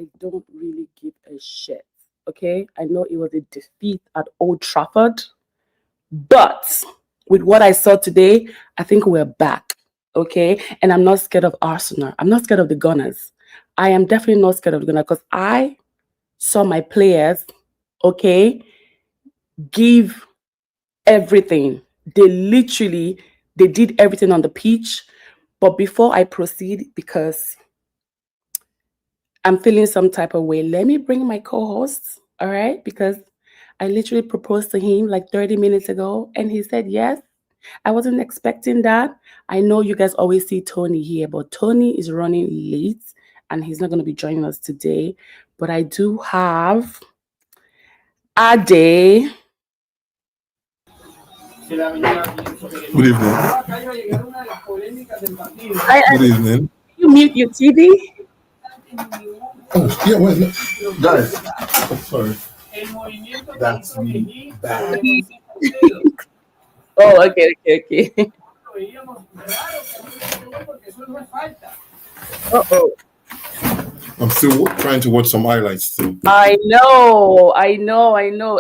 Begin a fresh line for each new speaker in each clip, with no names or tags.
I don't really give a shit. Okay, I know it was a defeat at Old Trafford, but with what I saw today, I think we're back. Okay, and I'm not scared of Arsenal. I'm not scared of the Gunners. I am definitely not scared of the Gunners because I saw my players, okay, give everything. They literally they did everything on the pitch. But before I proceed, because I'm feeling some type of way, let me bring my co-host, all right? Because I literally proposed to him like 30 minutes ago and he said yes. I wasn't expecting that. I know you guys always see Tony here, but Tony is running late and he's not going to be joining us today. But I do have Ade.
Good evening. Good evening.
You mute your TV?
Oh, yeah, wait, no. Guys. Oh, sorry. That's me back.
Oh, okay. Uh-oh.
I'm still trying to watch some highlights too.
I know.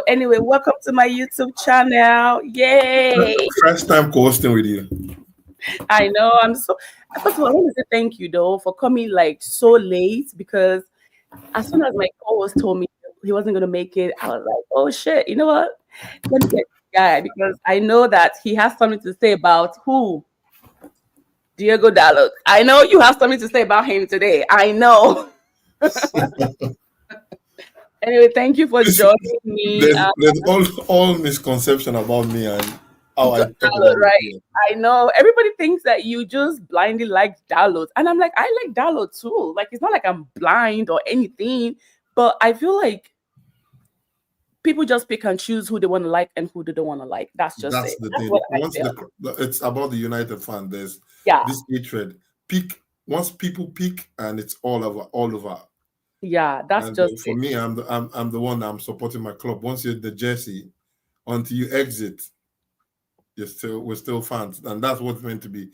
Anyway, welcome to my YouTube channel. Yay!
First time co-hosting with you.
I know. First of all, I want to say thank you though for coming like so late because as soon as my co-host told me he wasn't gonna make it, I was like, oh shit, you know what? Let me get this guy because I know that he has something to say about who? Diego Dalot. I know you have something to say about him today. I know. Anyway, thank you for joining me.
There's all misconception about me and how I talk about
right.
it.
I know everybody thinks that you just blindly like Dalot, and I'm like, I like Dalot too. Like, it's not like I'm blind or anything, but I feel like people just pick and choose who they want to like and who they don't want to like. That's just
That's
it.
the
That's
thing.
what I
Once
feel.
it's about the United fan, there's
Yeah,
this hatred. Once people pick and it's all over.
yeah, that's
And
just
for
it.
me, I'm the one that I'm supporting my club. Once you're the jersey, until you exit, we're still fans, and that's what's meant to be.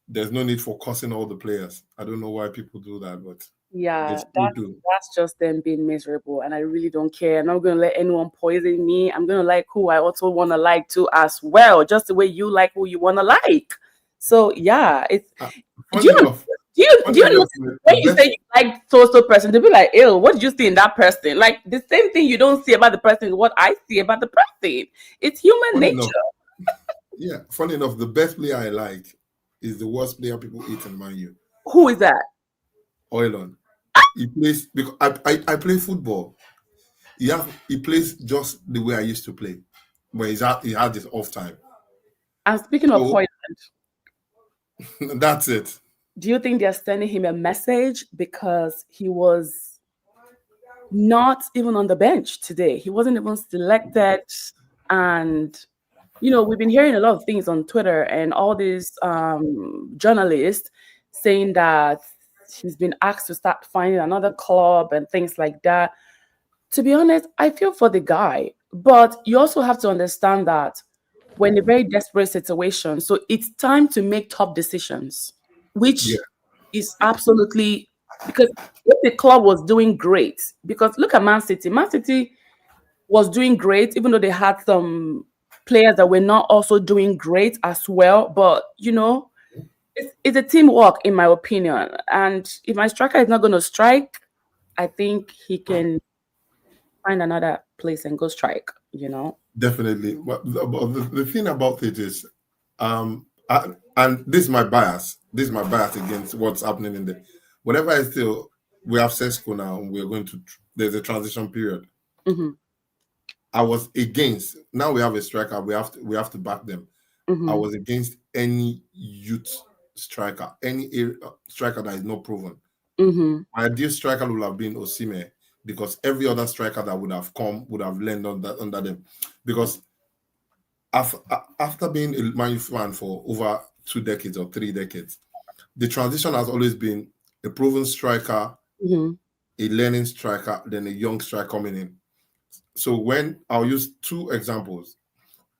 There's no need for cussing all the players. I don't know why people do that, but they
Yeah,
still do.
that's just them being miserable, and I really don't care. I'm not gonna let anyone poison me. I'm gonna like who I also want to like too as well, just the way you like who you want to like. So yeah, it's do
Funny
you
enough,
do you notice when
the
you
best.
say you like so person, they'll be like, "Ew, what did you see in that person?" Like the same thing you don't see about the person is what I see about the person. It's human
Funny
nature.
enough, yeah. Funny enough, the best player I like is the worst player people hate in Man U.
Who is that?
Oilon. He plays because I play football. He plays just the way I used to play, but he had this off time.
And speaking of
So
Hoyland,
that's it.
do you think they're sending him a message because he was not even on the bench today? He wasn't even selected, and we've been hearing a lot of things on Twitter and all these journalists saying that he's been asked to start finding another club and things like that. To be honest, I feel for the guy, but you also have to understand that we're in a very desperate situation. So it's time to make tough decisions,
Yeah,
which is absolutely because if the club was doing great, because look at Man City. Man City was doing great, even though they had some players that were not also doing great as well. But it's a teamwork, in my opinion. And if my striker is not going to strike, I think he can find another place and go strike.
definitely. But the thing about it is, and this is my bias. This is my bias against what's happening in the. Whenever we have Sesco now, and we're going to. There's a transition period.
Hmm.
I was against. Now we have a striker. We have to back them. I
Hmm.
was against any youth striker, any striker that is not proven.
Hmm.
My ideal striker would have been Osimhen because every other striker that would have come would have learned under them. Because after being a Man U fan for over 2 decades or 3 decades, the transition has always been a proven striker,
Hmm.
a learning striker, then a young striker coming in. So when I'll use two examples.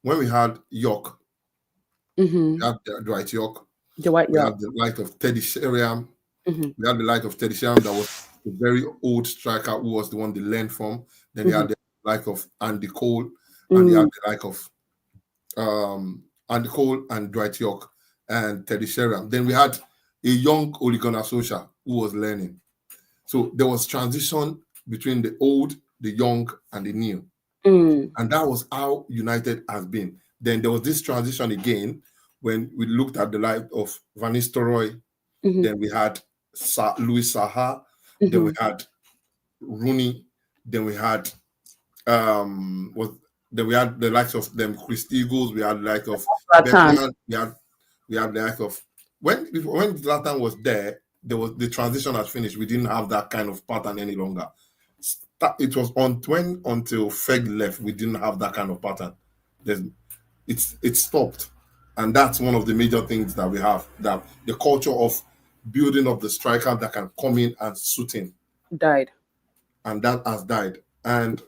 When we had York,
Hmm.
we had Dwight York,
The White
we
York.
had the light of Teddy Sheringham,
Mm-hmm.
We had the like of Teddy Sheringham, that was a very old striker who was the one they learned from. Then they had the like of Andy Cole, and they had the like of Andy Cole and Dwight York and Teddy Sheringham. Then we had a young Ole Gunnar Solskjaer who was learning. So there was transition between the old, the young, and the new. And that was how United has been. Then there was this transition again when we looked at the life of Van Nistelrooy. Then we had Louis Saha. Then we had Rooney. Then we had then we had the likes of them Chris Eagles. We had the like of Beckham. We had the like of when Zlatan was there. There was the transition had finished. We didn't have that kind of pattern any longer. It was until Ferg left, we didn't have that kind of pattern. It stopped, and that's one of the major things that we have. That the culture of building up the striker that can come in and suit him
died,
and that has died. And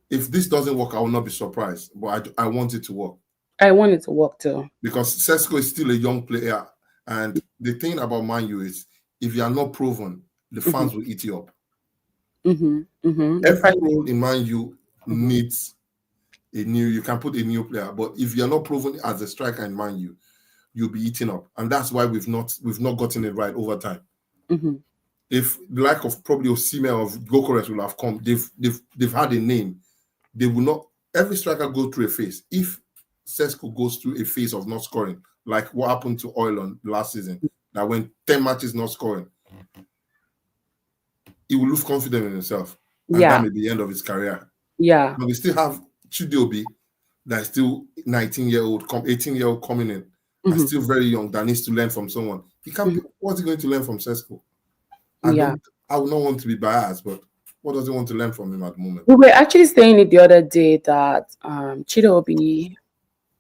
if this doesn't work, I will not be surprised. But I want it to work.
I want it to work too,
because Sesko is still a young player, and the thing about Man U is if you are not proven, the fans will eat you up. Every role in Man U needs you can put a new player, but if you're not proven as a striker in Man U, you'll be eaten up. And that's why we've not gotten it right over time. If the lack of probably Osimhen of Gyökeres will have come, they've had a name. They will not. Every striker go through a phase. If Sesko goes through a phase of not scoring, like what happened to Oilon last season, that went 10 matches not scoring, he will lose confidence in himself. And that may be the end of his career.
Yeah.
But we still have Chidobe, that's still 19-year-old, 18-year-old coming in, and still very young, that needs to learn from someone. He can't. What's he going to learn from Sesko? I would not want to be biased, but what does he want to learn from him at the moment?
We were actually saying it the other day that Chidobe,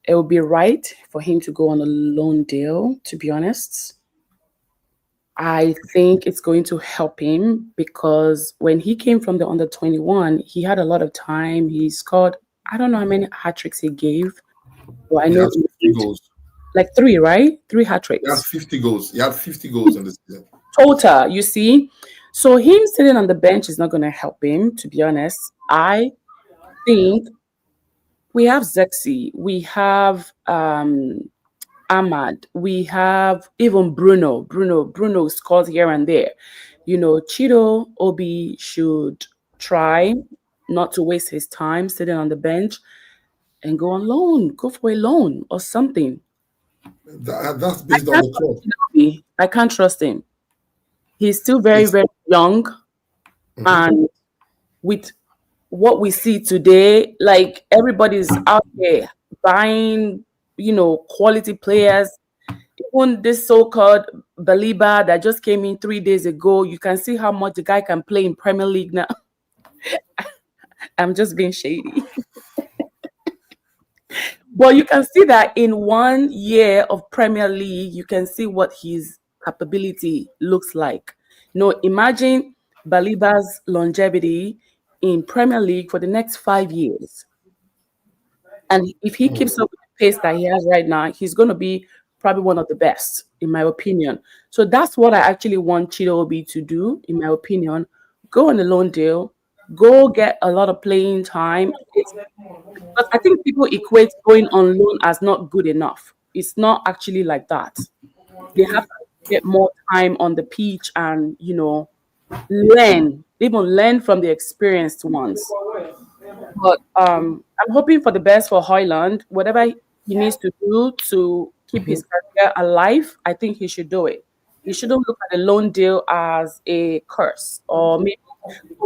it would be right for him to go on a loan deal, to be honest. I think it's going to help him because when he came from the under-21, he had a lot of time. He scored, I don't know how many hat-tricks he gave. Well, I know
50 goals.
Like 3, right? 3 hat-tricks.
He had 50 goals. He had 50 goals in the season.
Total, you see? So him sitting on the bench is not going to help him, to be honest. I think we have Zexi. We have Ahmad, we have even Bruno scores here and there. Chido Obi should try not to waste his time sitting on the bench and go on loan, go for a loan or something.
That's based on the club.
I can't trust him. He's still very, very young. And with what we see today, like everybody's out there buying quality players. Even this so-called Baliba that just came in 3 days ago, you can see how much the guy can play in Premier League now. I'm just being shady. But you can see that in 1 year of Premier League, you can see what his capability looks like. Imagine Baliba's longevity in Premier League for the next 5 years. And if he keeps up with the pace that he has right now, he's going to be probably one of the best, in my opinion. So that's what I actually want Chido Obi to do, in my opinion. Go on a loan deal. Go get a lot of playing time. But I think people equate going on loan as not good enough. It's not actually like that. They have to get more time on the pitch and, learn from the experienced ones. But I'm hoping for the best for Højlund. Whatever he needs to do to keep his career alive, I think he should do it. He shouldn't look at a loan deal as a curse or maybe,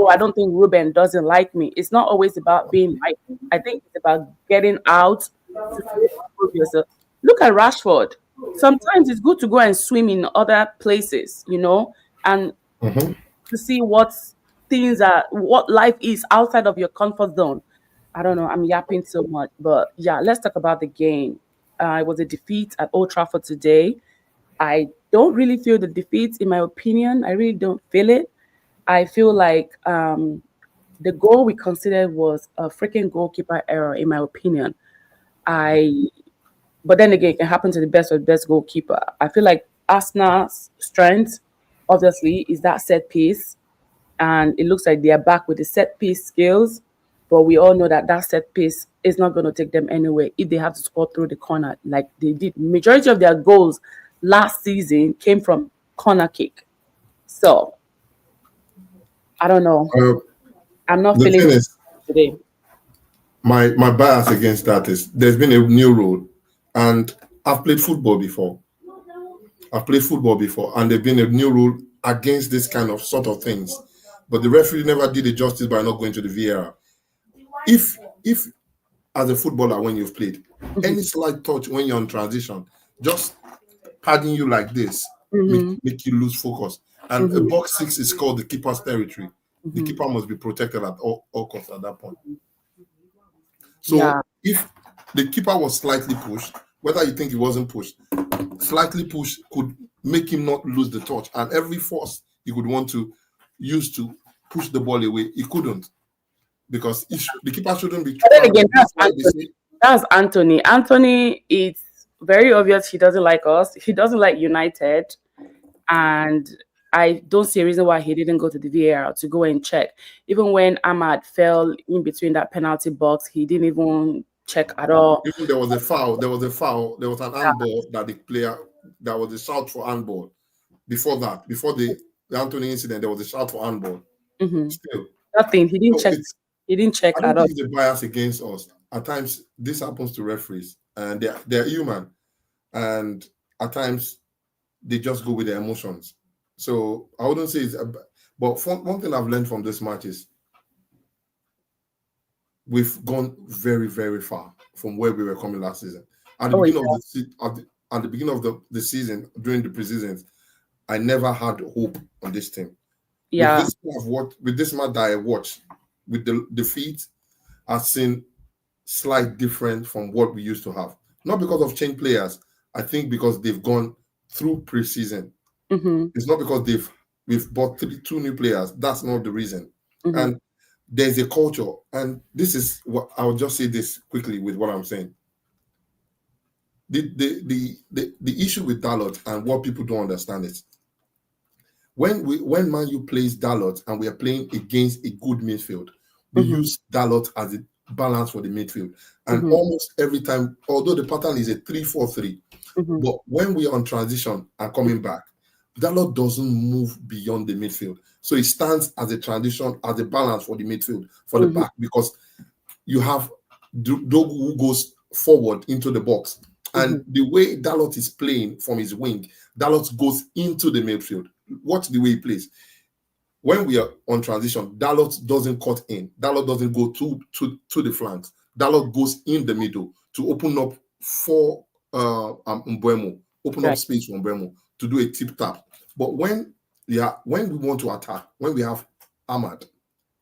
I don't think Ruben doesn't like me. It's not always about being liked. I think it's about getting out to prove yourself. Look at Rashford. Sometimes it's good to go and swim in other places, and to see what life is outside of your comfort zone. I don't know. I'm yapping so much, but yeah, let's talk about the game. It was a defeat at Old Trafford today. I don't really feel the defeat, in my opinion. I really don't feel it. I feel like the goal we considered was a freaking goalkeeper error, in my opinion. But then again, it can happen to the best of the best goalkeeper. I feel like Arsenal's strength obviously, is that set piece. And it looks like they are back with the set piece skills. But we all know that that set piece is not going to take them anywhere if they have to score through the corner like they did. Majority of their goals last season came from corner kick. So, I don't know. I'm not
The
feeling
thing
it
is,
today.
my bias against that is there's been a new rule, and I've played football before. And there's been a new rule against this kind of sort of things. But the referee never did it justice by not going to the VAR. If as a footballer, when you've played, any slight touch when you're on transition, just padding you like this, make you lose focus. And a box 6 is called the keeper's territory. The keeper must be protected at all costs at that point. So if the keeper was slightly pushed, whether you think he wasn't pushed, slightly pushed could make him not lose the touch. And every force he would want to use to push the ball away, he couldn't. Because the keeper shouldn't be.
But then again, that's Anthony. Anthony, it's very obvious he doesn't like us. He doesn't like United. And I don't see a reason why he didn't go to the VAR to go and check. Even when Ahmad fell in between that penalty box, he didn't even check at all.
Even there was a foul. There was an handball that the player, that was a shout for handball. Before the Anthony incident, there was a shout for handball.
Still, nothing. He didn't check. He didn't check
at all. I don't
think
it's a bias against us. At times, this happens to referees, and they're human, and at times they just go with their emotions. So I wouldn't say but one thing I've learned from this match is we've gone very, very far from where we were coming last season. At the beginning of the season, during the preseason, I never had hope on this team.
Yeah.
With this match that I watched, with the defeat, I've seen slight difference from what we used to have. Not because of changed players. I think because they've gone through preseason. It's not because we've bought two new players. That's not the reason. And there's a culture. And this is what I'll just say this quickly with what I'm saying. The issue with Dalot and what people don't understand is when Man U plays Dalot and we are playing against a good midfield, we use Dalot as a balance for the midfield. And almost every time, although the pattern is a 3-4-3, but when we are on transition and coming back, Dalot doesn't move beyond the midfield. So it stands as a transition, as a balance for the midfield, for the back, because you have Dogu who goes forward into the box. And the way Dalot is playing from his wing, Dalot goes into the midfield. Watch the way he plays. When we are on transition, Dalot doesn't cut in. Dalot doesn't go to the flanks. Dalot goes in the middle to open up for Mbeumo, open up space for Mbeumo to do a tip tap. But when we want to attack, when we have Ahmad,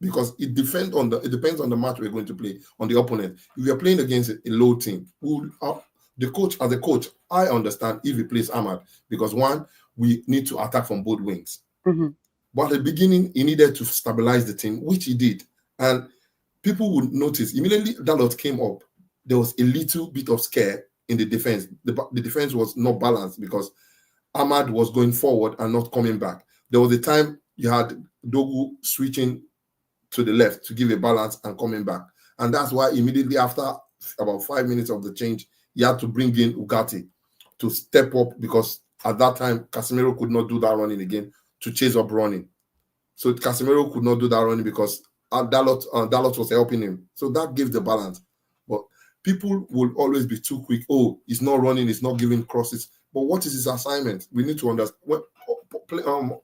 because it depends on the match we're going to play, on the opponent. If we are playing against a low team, the coach, as a coach, I understand if he plays Ahmad, because one, we need to attack from both wings. But at the beginning, he needed to stabilize the team, which he did. And people would notice, immediately Dalot came up, there was a little bit of scare in the defense. The defense was not balanced because Ahmad was going forward and not coming back. There was a time you had Dogu switching to the left to give a balance and coming back. And that's why immediately after about 5 minutes of the change, he had to bring in Ugarte to step up, because at that time, Casemiro could not do that running again to chase up running. So Casemiro could not do that running because Dalot was helping him. So that gives the balance. But people will always be too quick. Oh, he's not running, he's not giving crosses. But what is his assignment? We need to understand.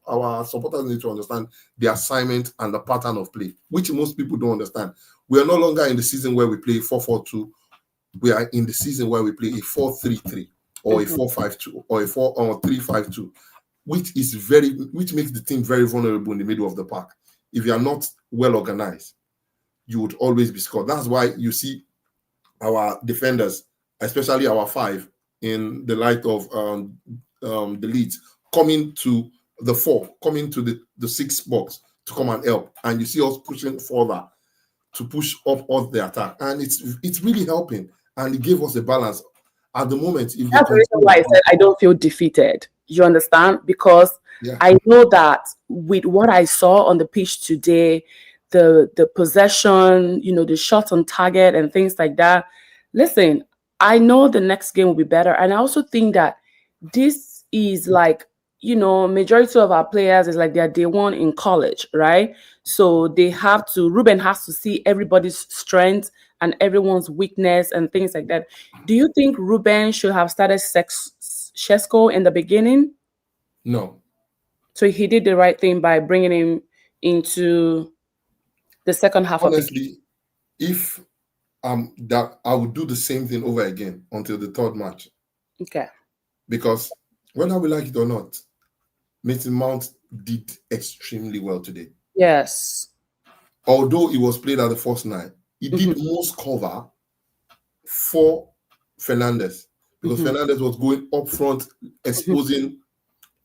Our supporters need to understand the assignment and the pattern of play, which most people don't understand. We are no longer in the season where we play 4-4-2. We are in the season where we play a 4-3-3 or a 4-5-2 or a 3-5-2, which makes the team very vulnerable in the middle of the park. If you are not well organized, you would always be scored. That's why you see our defenders, especially our 5, in the light of the Leeds, coming to the 4, coming to the 6 box to come and help. And you see us pushing further to push up on the attack. And it's really helping. And it gave us a balance. At the moment,
that's the reason why I said I don't feel defeated. You understand? Because
Yeah.
I know that with what I saw on the pitch today, the possession, the shot on target and things like that. Listen, I know the next game will be better. And I also think that this is like, majority of our players is like their day one in college, right? So Ruben has to see everybody's strength and everyone's weakness and things like that. Do you think Ruben should have started Shesko in the beginning?
No.
So he did the right thing by bringing him into the second half of the game.
Honestly, if that I would do the same thing over again until the third match.
Okay.
Because whether we like it or not, Mason Mount did extremely well today.
Yes.
Although he was played at the first 9, he did most cover for Fernandez, because Fernandez was going up front, exposing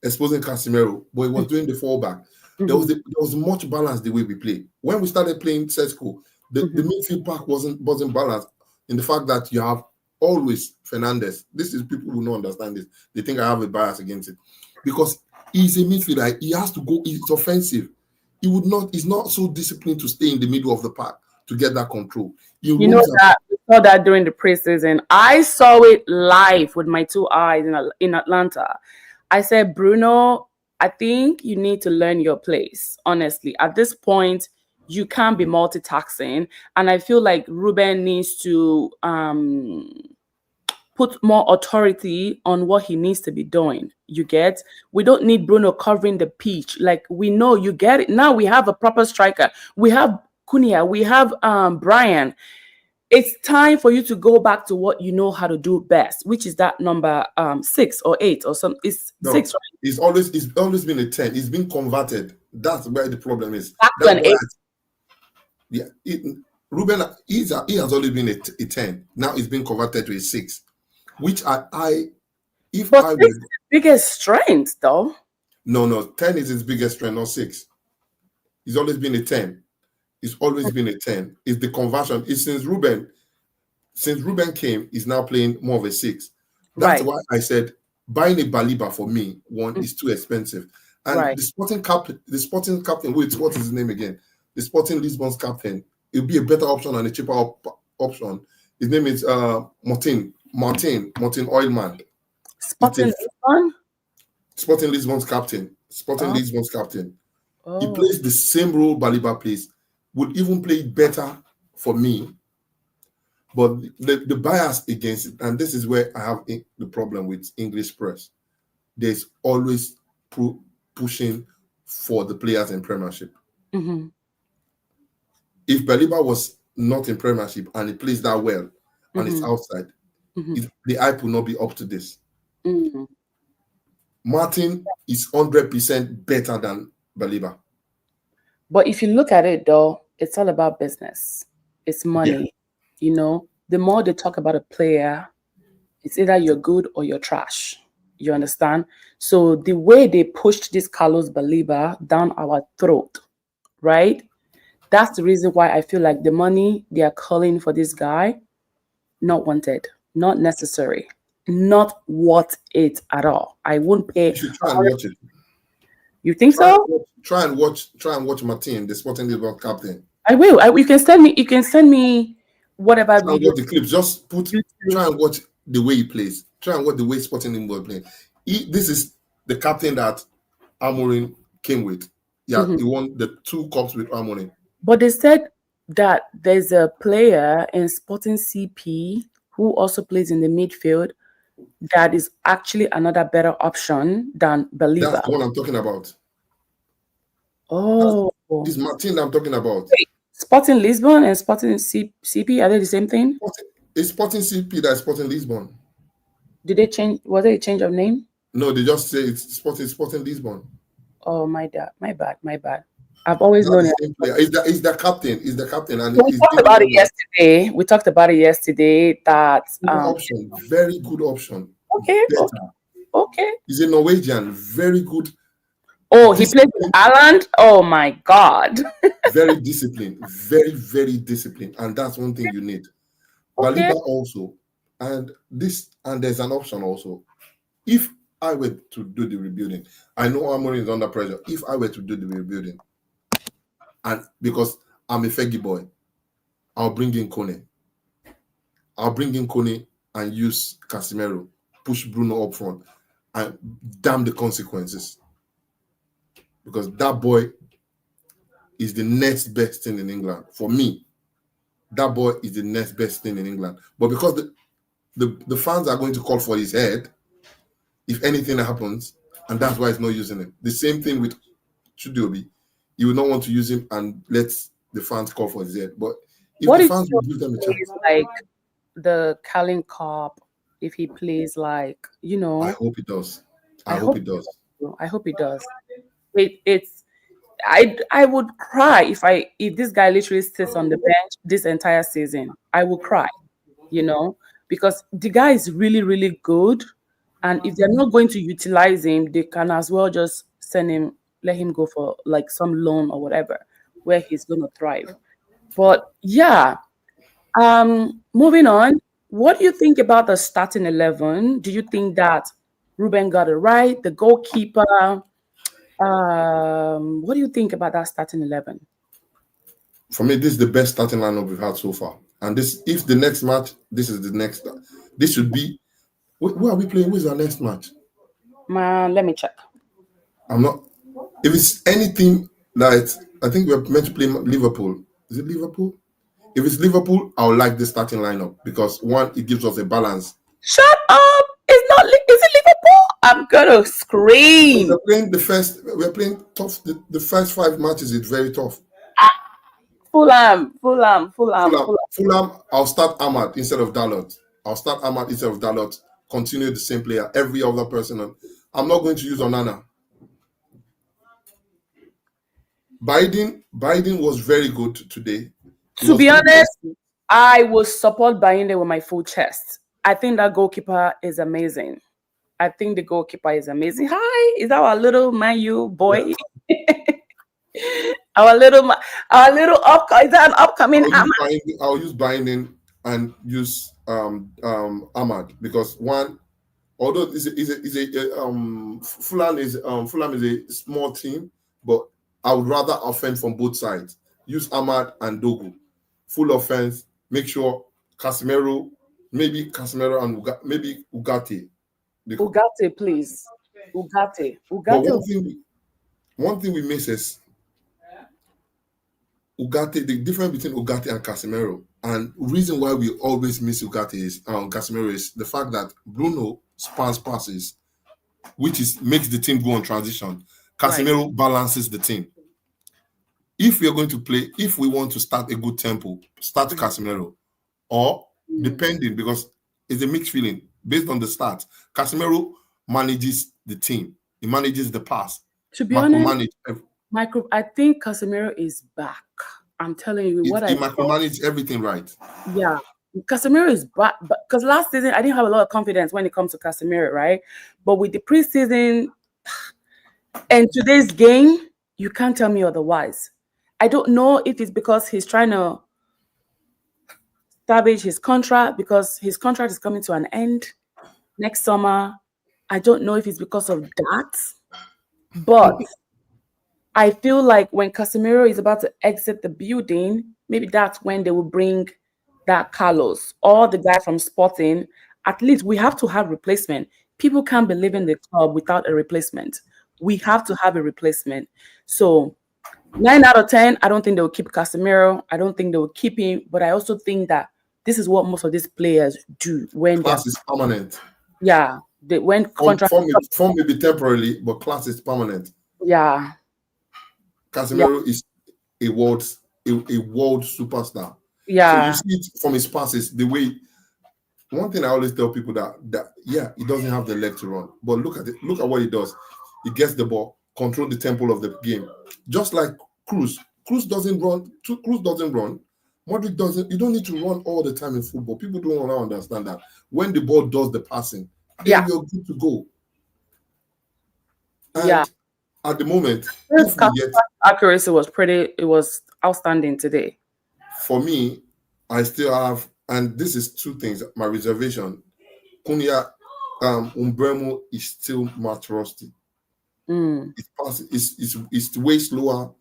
Casemiro, but he was doing the fallback. There was much balance the way we play. When we started playing Sesko, the midfield pack wasn't balanced in the fact that you have always Fernandez. This is people who don't understand this. They think I have a bias against it. Because he's a midfielder. He has to go, he's offensive. He's not so disciplined to stay in the middle of the park to get that control.
We saw that during the preseason. I saw it live with my 2 eyes in Atlanta. I said, Bruno, I think you need to learn your place. Honestly, at this point, you can't be multitasking. And I feel like Ruben needs to put more authority on what he needs to be doing. You get? We don't need Bruno covering the pitch. Like, we know, you get it. Now we have a proper striker. We have Cunha. We have Brian. It's time for you to go back to what you know how to do best, which is that number 6 or 8 or something. It's 6, right?
It's always been a 10. It's been converted. That's where the problem is. Ruben, he has always been a 10. Now it's been converted to a 6, which if
but
I
would, biggest strength though.
No, 10 is his biggest strength, not 6. He's always been a 10. It's always been a 10. It's the conversion. It's since Ruben came, he's now playing more of a 6. That's why I said buying a Baliba for me, is too expensive. And the sporting captain, wait, what is his name again? The Sporting Lisbon's captain. It'll be a better option and a cheaper option. His name is Martin Oilman.
Sporting Lisbon?
Sporting Lisbon's captain. Lisbon's captain. He plays the same role Baliba plays. Would even play better for me. But the bias against it, and this is where I have the problem with English press. There's always pushing for the players in Premiership. If Baliba was not in Premiership and he plays that well and it's outside, the hype will not be up to this. Martin is 100% better than Baliba.
But if you look at it, though, it's all about business. It's money. Yeah. The more they talk about a player, it's either you're good or you're trash. You understand? So the way they pushed this Carlos Baliba down our throat, right? That's the reason why I feel like the money they are calling for this guy, not wanted, not necessary, not worth it at all. I won't pay.
You should try and watch it.
You think so?
Try and watch Martin, the Sporting Lisbon captain.
I will. You can send me whatever video.
The clips. Just try and watch the way he plays. Try and watch the way Sporting Lisbon playing. This is the captain that Amorim came with. Yeah, he won the 2 cups with Amorim.
But they said that there's a player in Sporting CP who also plays in the midfield that is actually another better option than Baliba.
That's the one I'm talking about.
Oh.
This Martin I'm talking about.
Wait, Sporting Lisbon and Sporting CP, are they the same thing?
It's Sporting CP that's Sporting Lisbon.
Did they change? Was it a change of name?
No, they just say it's Sporting Lisbon.
Oh, my bad. I've always known it.
He's the captain. He's the captain. And
we talked about it yesterday. We talked about it yesterday that
option, very good option.
Okay.
He's a Norwegian, very good.
Oh, he plays in Ireland? Oh my God.
Very disciplined, very, very disciplined. And that's one thing you need. Baliba also. And there's an option also. If I were to do the rebuilding, I know Amorim is under pressure. If I were to do the rebuilding, and because I'm a Fergie boy, I'll bring in Kone. I'll bring in Kone and use Casemiro, push Bruno up front, and damn the consequences. Because that boy is the next best thing in England. For me, that boy is the next best thing in England. But because the fans are going to call for his head if anything happens, and that's why he's not using him. The same thing with Chudobi. You will not want to use him and let the fans call for his head. But if
What
the
if
fans
he
will give them a chance,
plays like the Carling Cup? If he plays like,
I hope he does.
I
I hope he does.
I hope he does. It's I would cry if this guy literally sits on the bench this entire season. I will cry, because the guy is really, really good. And if they're not going to utilize him, they can as well just let him go for like some loan or whatever, where he's gonna thrive. But yeah, moving on. What do you think about the starting 11? Do you think that Ruben got it right? The goalkeeper. What do you think about that starting 11?
For me, this is the best starting lineup we've had so far. And if the next match, this is the next. This should be. Who are we playing? Who is our next match?
Man, let me check.
I'm not. If it's anything like, I think we're meant to play Liverpool. Is it Liverpool? If it's Liverpool, I would like the starting lineup because one, it gives us a balance.
Shut up! It's not. Is it Liverpool? I'm gonna scream.
We're playing We're playing tough. The first 5 matches is very tough.
Fulham.
I'll start Ahmad instead of Dalot. Continue the same player. Every other person. I'm not going to use Onana. Biden was very good today.
To be honest, I will support Bayinde with my full chest. I think that goalkeeper is amazing. Hi, is that our little Man U boy? Yeah. our little is that an upcoming?
I'll use Binding and use Ahmad because one, although Fulham is a small team, but I would rather offend from both sides. Use Ahmad and Dogu, full offense. Make sure Casemiro and maybe Ugarte.
Ugarte, please. Ugarte.
But one thing we miss is Ugarte. The difference between Ugarte and Casemiro, and reason why we always miss Ugarte is Casemiro is the fact that Bruno spans passes, which makes the team go on transition. Casemiro balances the team. If we are going to play, if we want to start a good tempo, start Casemiro, or depending because it's a mixed feeling based on the stats. Casemiro manages the team. He manages the pass.
To be honest, I think Casemiro is back. I'm telling you
he micromanages everything right.
Yeah, Casemiro is back. Because last season I didn't have a lot of confidence when it comes to Casemiro, right? But with the preseason and today's game, you can't tell me otherwise. I don't know if it's because he's trying to salvage his contract because his contract is coming to an end next summer. I don't know if it's because of that, but I feel like when Casemiro is about to exit the building, maybe that's when they will bring that Carlos or the guy from Sporting. At least we have to have replacement. People can't be leaving the club without a replacement. We have to have a replacement. So 9 out of 10, I don't think they will keep Casemiro. I don't think they will keep him. But I also think that this is what most of these players do when
class is permanent.
Yeah, when contract
form may be temporarily, but class is permanent.
Yeah,
Casemiro is a world superstar.
Yeah,
so you see it from his passes. The way one thing I always tell people that he doesn't have the leg to run, but look at it. Look at what he does. He gets the ball, control the tempo of the game, just like Cruz. Cruz doesn't run. Modric doesn't. You don't need to run all the time in football. People don't want to understand that. When the ball does the passing, then you're good to go. And at the moment,
accuracy was outstanding today.
For me, I still have, and this is two things. My reservation, Cunha Umbremo is still much rusty.
Mm.
It's way slower.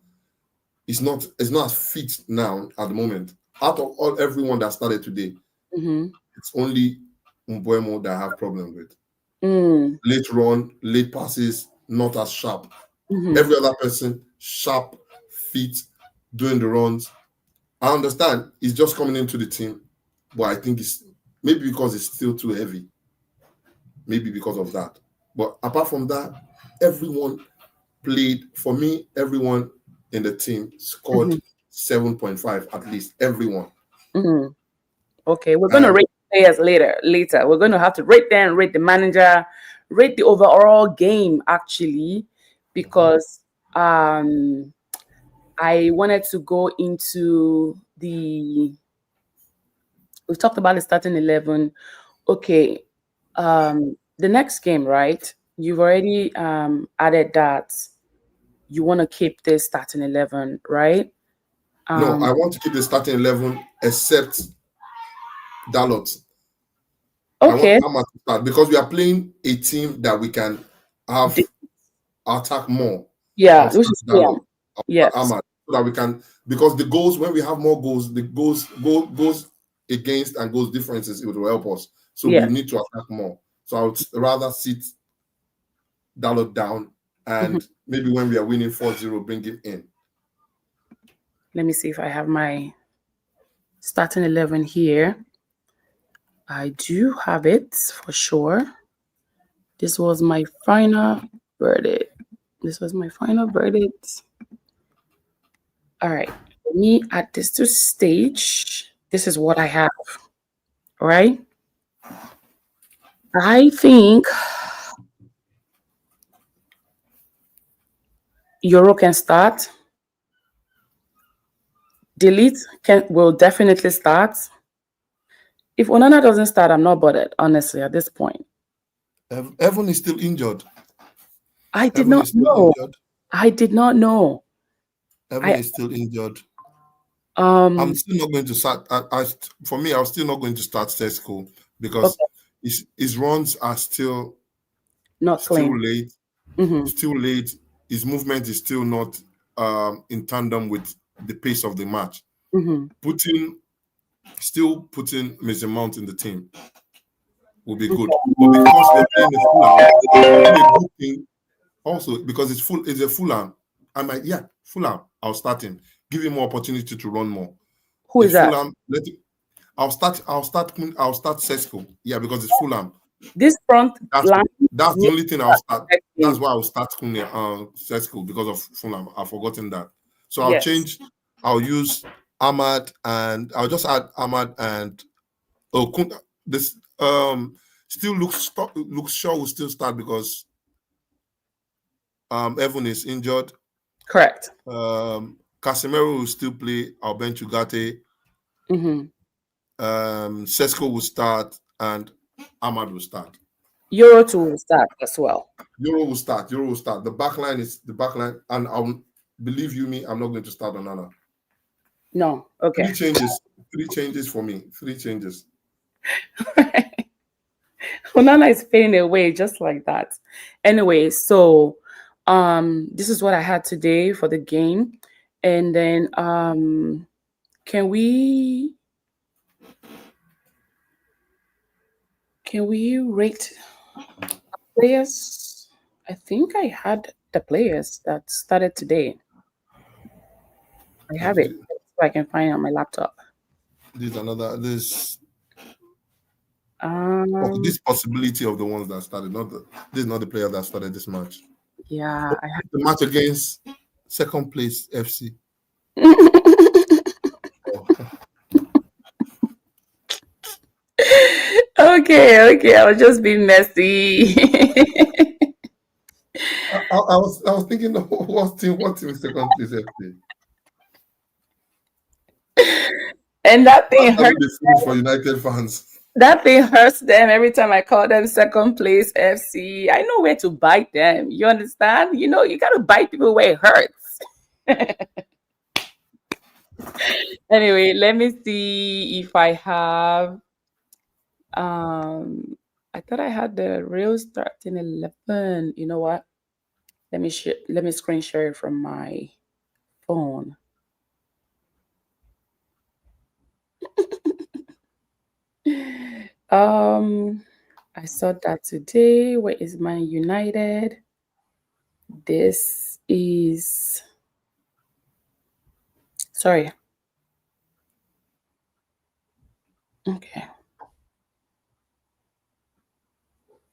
It's not as fit now at the moment. Out of everyone that started today, it's only Umbremo that I have problem with. Late run, late passes, not as sharp. Every other person, sharp, fit, doing the runs. I understand he's just coming into the team, but I think it's maybe because it's still too heavy. Maybe because of that. But apart from that, everyone played. For me, everyone in the team scored 7.5 at least. Everyone.
Okay, we're going to rate players later. We're going to have to rate them, rate the manager, rate the overall game, actually, because I wanted to go into we talked about the starting 11. Okay, the next game, right? You've already added that you want to keep this starting 11, right?
No, I want to keep the starting 11 except Dalot.
Okay.
I want Ahmad to start because we are playing a team that we can have attack more.
Yeah, which is Dalot. Yes.
Ahmad, so that we can, because the goals, when we have more goals, the goals against and goals differences, it will help us. So we need to attack more. So I would rather sit Dalot down and maybe when we are winning 4-0, bring it in.
Let me see if I have my starting 11 here. I do have it for sure. This was my final verdict. All right. For me, at this stage, this is what I have. All right. I think Euro can start. Delete will definitely start. If Onana doesn't start, I'm not bothered, honestly, at this point.
Evan is still injured.
I did not know.
Evan is still injured. I'm still not going to start. For me, I'm still not going to start Sesko because his runs are still
not clean.
Late. Still late. His movement is still not in tandem with the pace of the match. Still putting Mason Mount in the team will be good. But because we're playing the Fulham, also because it's a Fulham. I might, Fulham, I'll start him. Give him more opportunity to run more.
Who is that?
Fulham, I'll start Sesko. Yeah, because it's Fulham.
This front line.
That's the only thing I'll start. That's why I'll start Sesko because of Fulham. I've forgotten that. So I'll change. I'll use Ahmad and I'll just add Ahmad and this still looks Shaw will still start because Evan is injured.
Correct.
Casemiro will still play. I'll bench Ugarte. Sesko will start and Ahmad will start.
Euro 2 will start as well.
Euro will start. The back line is the back line, and I'll believe you me, I'm not going to start Onana.
No. Okay.
3 changes for me. 3 changes.
Onana is fading away just like that. Anyway, so this is what I had today for the game. And then can we rate players? I think I had the players that started today. I have it, so I can find it on my laptop.
This possibility of the ones that started. This is not the player that started this match.
Yeah, I have
the match against second place FC.
Okay, I'll just be messy.
I was thinking, what team is second place FC?
And that thing hurts
for United fans.
That thing hurts them every time I call them second place FC. I know where to bite them. You understand? You got to bite people where it hurts. Anyway, let me see if I have. I I thought I had the real starting 11. You know what? Let me screen share it from my phone. I saw that today. Where is Man United? This is sorry. Okay.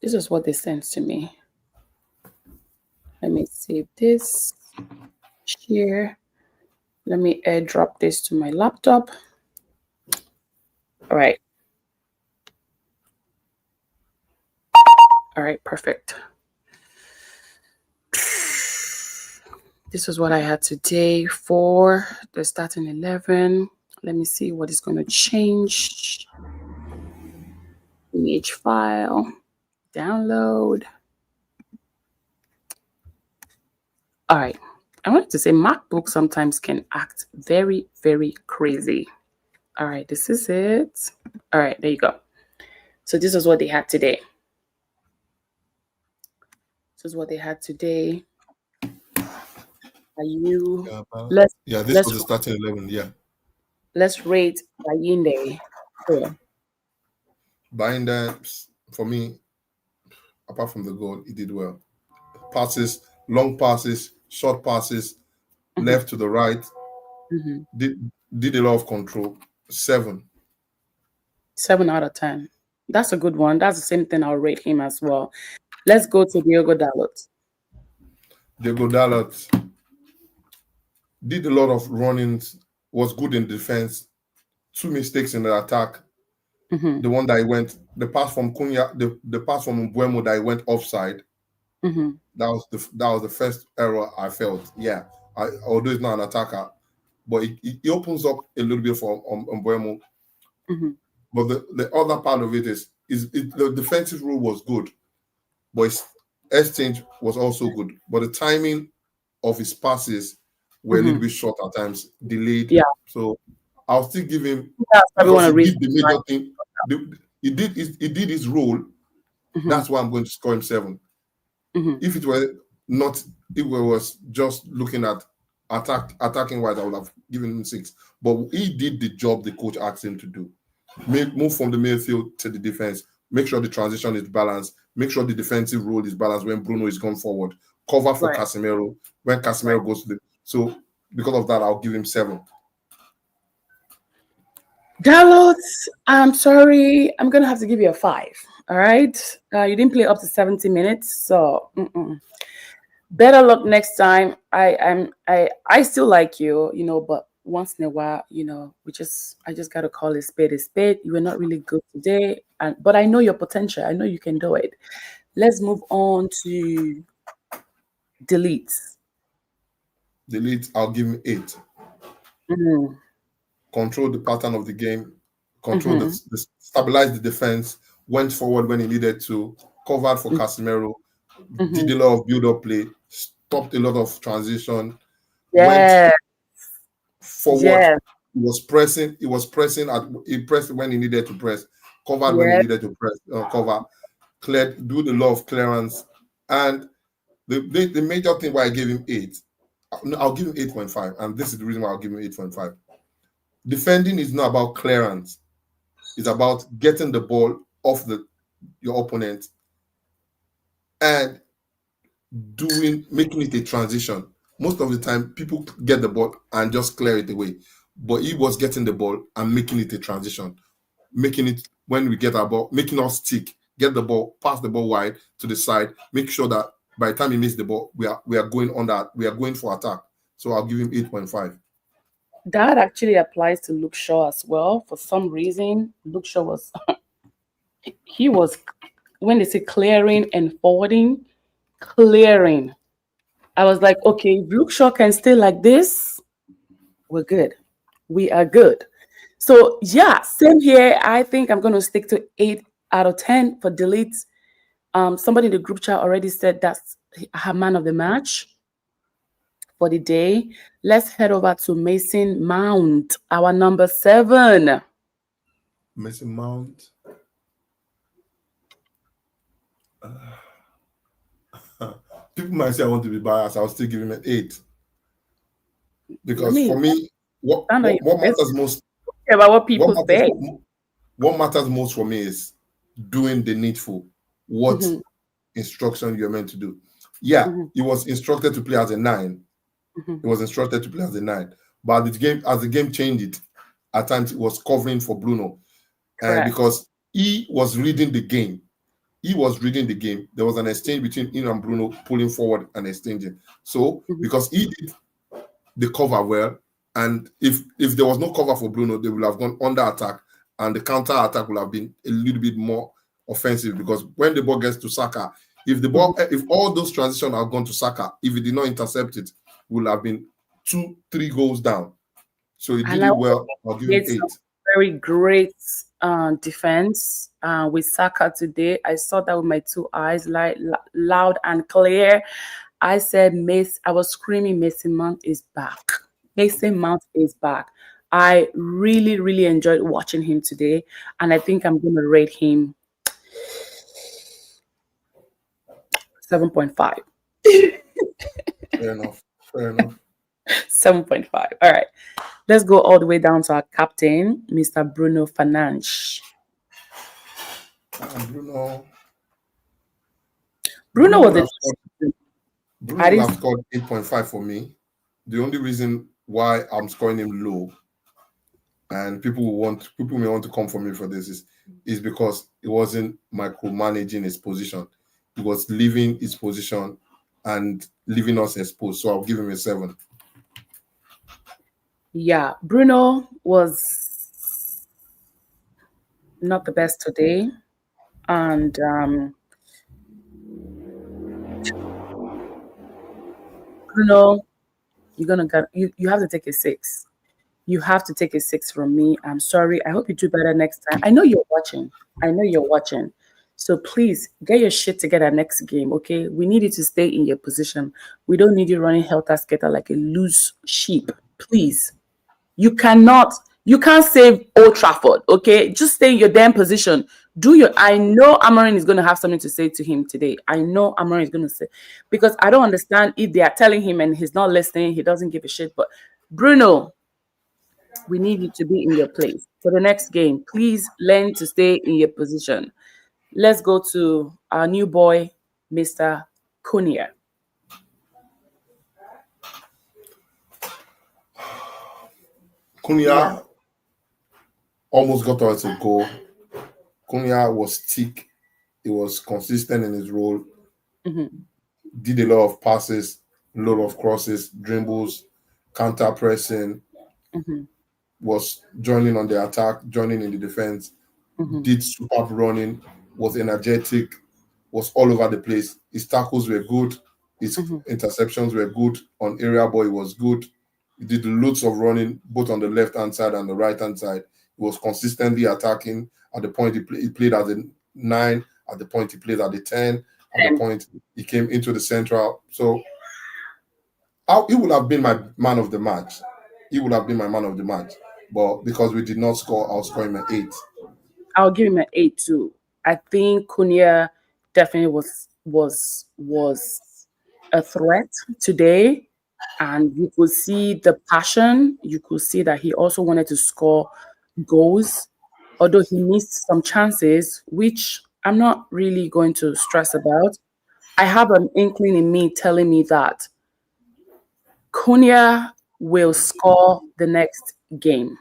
This is what they sent to me. Let me save this. Share. Let me airdrop this to my laptop. All right. All right, perfect. This is what I had today for the starting 11. Let me see what is going to change. Image file, download. All right. I wanted to say MacBook sometimes can act very, very crazy. All right, this is it. All right, there you go. So this is what they had today. This is what they had today. Are you?
Yeah, this was the starting 11. Yeah.
Let's rate Bayinde. Sure.
Bayinde, for me, apart from the goal, he did well. Passes, long passes, short passes, left to the right. Did a lot of control. 7.
7 out of 10. That's a good one. That's the same thing I'll rate him as well. Let's go to Diogo Dalot.
Diogo Dalot did a lot of runnings, was good in defense. 2 mistakes in the attack. The one that he went, the pass from Cunha, the pass from Mbeumo that he went offside. That was the first error I felt. Yeah, although he's not an attacker, but he opens up a little bit for Mbeumo. But the other part of it is the defensive role was good, but his exchange was also good. But the timing of his passes were a little bit short at times, delayed.
Yeah.
So I'll still give him.
Because
he did the major thing. He did his role. That's why I'm going to score him 7. If it were not, if we was just looking at attacking wise, I would have given him 6. But he did the job the coach asked him to do. Move from the midfield to the defense. Make sure the transition is balanced. Make sure the defensive role is balanced when Bruno is gone forward. Cover for Casemiro when Casemiro goes to the. So because of that, I'll give him 7.
Dalot, I'm sorry. I'm gonna have to give you a 5. All right. You didn't play up to 70 minutes, so better luck next time. I still like you, but once in a while, I just gotta call a spade a spade. You were not really good today, but I know your potential. I know you can do it. Let's move on to Delete.
Delete, I'll give him 8. Control the pattern of the game, control stabilize the defense, went forward when he needed to, covered for Casemiro, did a lot of build-up play, stopped a lot of transition, went forward. He was pressing. He pressed when he needed to press, covered when he needed to press, cover, cleared, do the lot of clearance. And the major thing why I gave him 8, I'll give him 8.5, and this is the reason why I'll give him 8.5. Defending is not about clearance. It's about getting the ball off your opponent and making it a transition. Most of the time, people get the ball and just clear it away. But he was getting the ball and making it a transition. Making it, when we get our ball, making us stick, get the ball, pass the ball wide to the side, make sure that by the time he misses the ball, we are going on that, we are going for attack. So I'll give him 8.5.
That actually applies to Luke Shaw as well. For some reason, Luke Shaw was he was, when they say clearing and forwarding, clearing. I was like, okay, if Luke Shaw can stay like this, we're good. We are good. So yeah, same here. I think I'm going to stick to 8 out of 10 for Delete. Somebody in the group chat already said that's her man of the match for the day. Let's head over to Mason Mount, our number 7.
Mason Mount. People might say I want to be biased. I'll still give him an 8
I
because
mean,
for me, what
stand on
what,
your
what
business.
matters most
Don't care about what
what
people
matters
say.
what matters most for me is doing the needful. What
Mm-hmm,
instruction you're meant to do. Yeah,
mm-hmm,
he was instructed to play as a 9.
mm-hmm.
He was instructed to play as a 9. But as the game changed, at times it was covering for Bruno.
Correct.
Because he was reading the game. There was an exchange between him and Bruno, pulling forward and exchanging. So
Mm-hmm.
because he did the cover well, and if there was no cover for Bruno, they would have gone under attack, and the counter attack would have been a little bit more offensive. Because when the ball gets to Saka, if all those transitions have gone to Saka, if he did not intercept it, would have been 2-3 goals down. So he did
And I
it
want
well. I'll
to
give him
create some
8.
very great defense with Saka today. I saw that with my 2 eyes, loud and clear. I said, I was screaming, Mason Mount is back. Mason Mount is back. I really, really enjoyed watching him today. And I think I'm going to rate him 7.5.
Fair enough. Fair enough.
7.5. All right. Let's go all the way down to our captain, Mr. Bruno Fernandes.
Bruno.
Bruno was a
Bruno would have scored 8.5 for me. The only reason why I'm scoring him low, and people may want to come for me for this, is because he wasn't micromanaging his position. He was leaving his position and leaving us exposed. So I'll give him a 7.
Yeah, Bruno was not the best today. And Bruno, you have to take a 6. You have to take a 6 from me. I'm sorry. I hope you do better next time. I know you're watching. So please get your shit together next game, okay? We need you to stay in your position. We don't need you running helter-skelter like a loose sheep. Please. You can't save Old Trafford, okay? Just stay in your damn position. I know Amorim is going to have something to say to him today. I know Amorim is going to say, because I don't understand if they are telling him and he's not listening, he doesn't give a shit. But Bruno, we need you to be in your place for the next game. Please learn to stay in your position. Let's go to our new boy, Mr. Cunha.
Cunha almost got us a goal. Cunha was thick. He was consistent in his role.
Mm-hmm.
Did a lot of passes, a lot of crosses, dribbles, counter pressing.
Mm-hmm.
Was joining on the attack, joining in the defense.
Mm-hmm.
Did superb running. Was energetic. Was all over the place. His tackles were good. His interceptions were good. On area boy, he was good. He did loads of running, both on the left-hand side and the right-hand side. He was consistently attacking. At the point he played as a 9. At the point he played at the 10. At the point he came into the central. So he would have been my man of the match. But because we did not score, I'll score him an 8.
I'll give him an 8 too. I think Cunha definitely was a threat today, and you could see the passion. You could see that he also wanted to score goals, although he missed some chances, which I'm not really going to stress about. I have an inkling in me telling me that Cunha will score the next game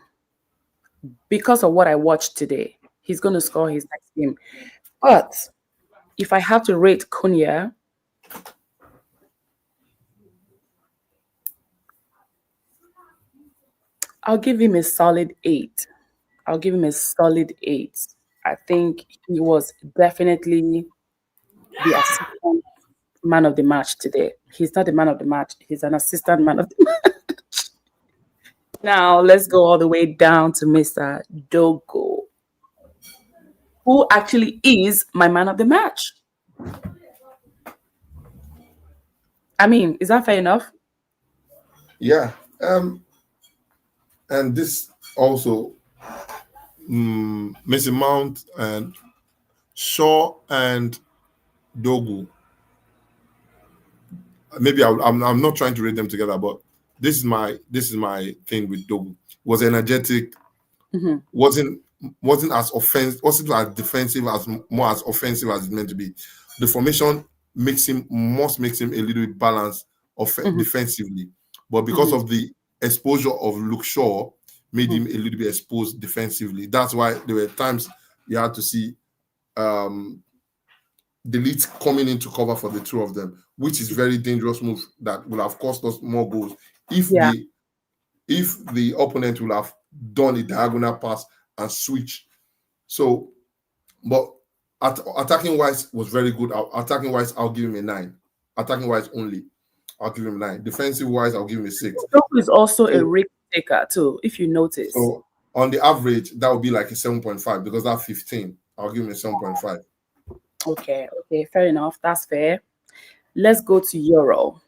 because of what I watched today. He's going to score his next game. But if I have to rate Cunha, I'll give him a solid 8. I think he was definitely the assistant man of the match today. He's not the man of the match. He's an assistant man of the match. Now, let's go all the way down to Mr. Dogo, who actually is my man of the match. I mean, is that fair enough?
Yeah. And this also, Mason Mount and Shaw and Dogu. Maybe I'm not trying to read them together, but this is my thing with Dogu. Was energetic,
Mhm.
wasn't as wasn't as defensive as more as offensive as it's meant to be. The formation makes him a little bit balanced
Mhm.
defensively, but because
Mhm.
of the exposure of Luke Shaw, made him a little bit exposed defensively. That's why there were times you had to see the leads coming into cover for the two of them, which is very dangerous move that will have cost us more goals if
Yeah.
the opponent will have done a diagonal pass and switch. So, but attacking wise was very good. Attacking wise, I'll give him a 9. Attacking wise only, I'll give him a 9. Defensive wise, I'll give him a 6.
Doku is also a
So,
risk taker too, if you notice.
so on the average, that would be like a 7.5 because that's 15. I'll give him a 7.5.
Okay, fair enough. That's fair. Let's go to Euro.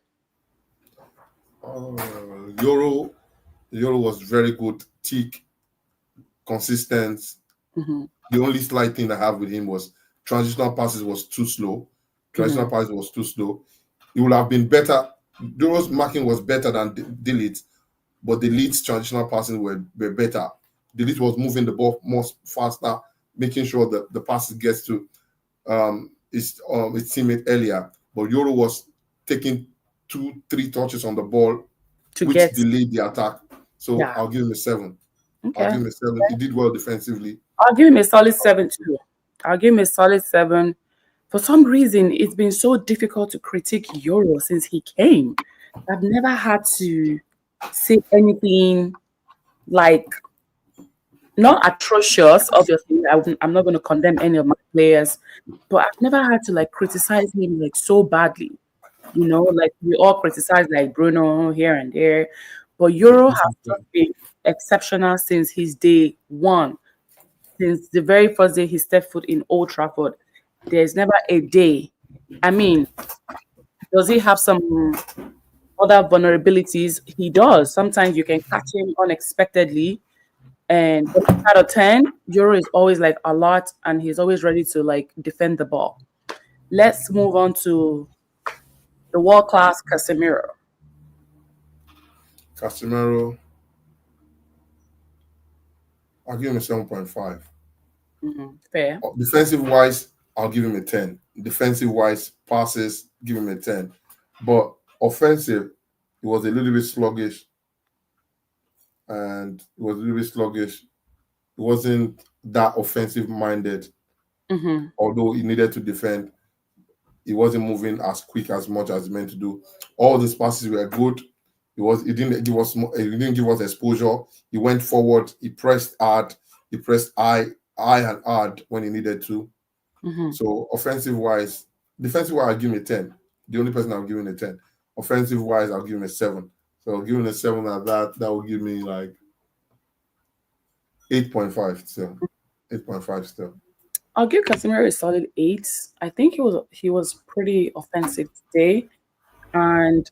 Euro was very good, thick, consistent.
Mm-hmm.
The only slight thing I have with him was transitional passes was too slow. Transitional passes was too slow. It would have been better. Euro's marking was better than Delete, but the Leeds transitional passes were better. Delete was moving the ball more faster, making sure that the passes gets to his teammate earlier. But Euro was taking 2-3 touches on the ball, which delayed the attack. So
Yeah.
I'll give him a 7.
Okay.
I'll give him a 7. He did well defensively.
I'll give him a solid 7 too. I'll give him a solid 7. For some reason, it's been so difficult to critique Euro since he came. I've never had to say anything like not atrocious. Obviously, I'm not going to condemn any of my players, but I've never had to like criticize him like so badly. You know, like we all criticize like Bruno here and there, but Euro has just been exceptional since his day one. Since the very first day he stepped foot in Old Trafford, there's never a day. I mean, does he have some other vulnerabilities? He does. Sometimes you can catch him unexpectedly. And out of 10, Euro is always like alert and he's always ready to like defend the ball. Let's move on to the world class Casemiro.
Casemiro, I'll give him a 7.5.
Fair.
Defensive wise, I'll give him a 10. Defensive wise, passes, give him a 10. But offensive, it was a little bit sluggish. It wasn't that offensive minded. Although he needed to defend, he wasn't moving as quick as much as he meant to do. All these passes were good. He didn't give us exposure. He went forward. He pressed hard. He pressed high and hard when he needed to. So offensive wise, defensive wise, I'll give him a 10. The only person I'm giving a 10. Offensive wise, I'll give him a 7. So giving a 7 at that will give me like 8.5 still. 8.5 still.
I'll give Casemiro a solid 8. I think he was pretty offensive today. And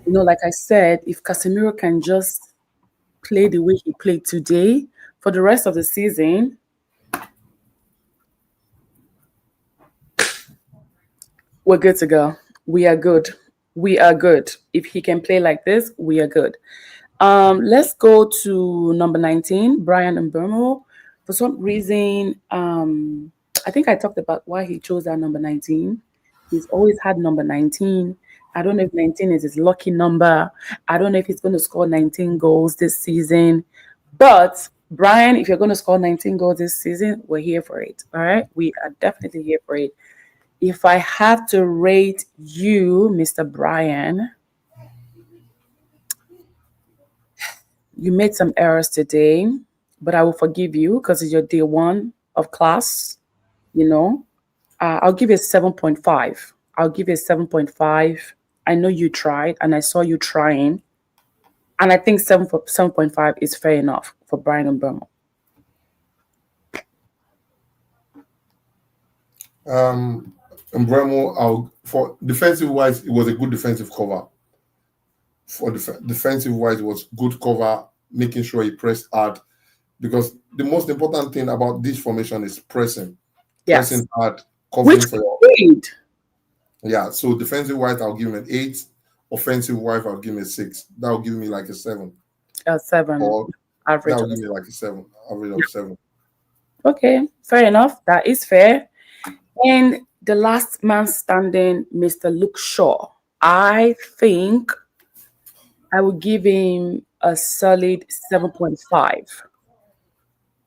like I said, if Casemiro can just play the way he played today for the rest of the season, we're good to go. We are good. We are good. If he can play like this, we are good. Let's go to number 19, Bryan Mbeumo. For some reason, I think I talked about why he chose that number 19. He's always had number 19. I don't know if 19 is his lucky number. I don't know if he's going to score 19 goals this season. But Bryan, if you're going to score 19 goals this season, we're here for it. All right? We are definitely here for it. If I have to rate you, Mr. Bryan, you made some errors today, but I will forgive you because it's your day one of class. I'll give you a 7.5. I'll give you a 7.5. I know you tried, and I saw you trying. And I think 7.5 is fair enough for Bryan Mbeumo.
Mbeumo, for defensive wise, it was a good defensive cover. For defensive wise, it was good cover, making sure he pressed hard. Because the most important thing about this formation is pressing.
Yes.
Pressing hard covering
Which
for your
grade?
yeah. So defensive wise, I'll give him an 8. Offensive wise, I'll give him a 6. That will give me like a 7,
7
or that
average
will
of a
give me like a 7, average of 7.
Okay, fair enough. That is fair. And the last man standing, Mr. Luke Shaw. I think I would give him a solid 7.5.